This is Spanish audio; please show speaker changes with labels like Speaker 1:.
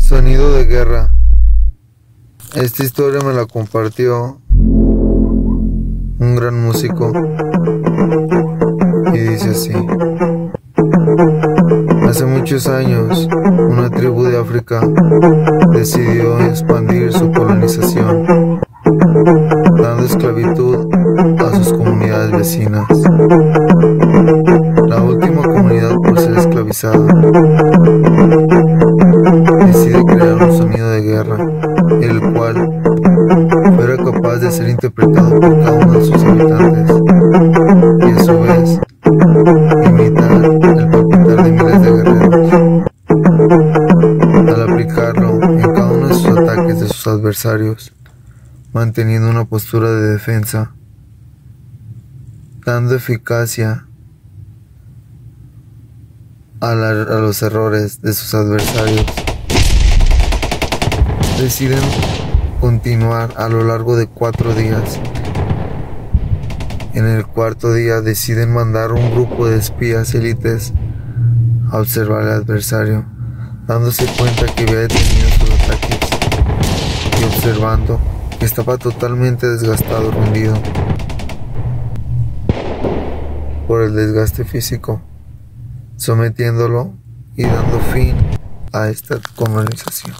Speaker 1: Sonido de guerra. Esta historia me la compartió un gran músico y dice así: hace muchos años, una tribu de África decidió expandir su colonización, dando esclavitud a sus comunidades vecinas. La última comunidad, por ser esclavizada, decide crear un sonido de guerra, el cual fuera capaz de ser interpretado por cada uno de sus habitantes, y a su vez imitar el palpitar de miles de guerreros, al aplicarlo en cada uno de sus ataques de sus adversarios, manteniendo una postura de defensa, dando eficacia a los errores de sus adversarios. Deciden continuar a lo largo de 4 días. En el cuarto día deciden mandar un grupo de espías élites a observar al adversario, dándose cuenta que había detenido sus ataques y observando que estaba totalmente desgastado, rendido por el desgaste físico, sometiéndolo y dando fin a esta colonización.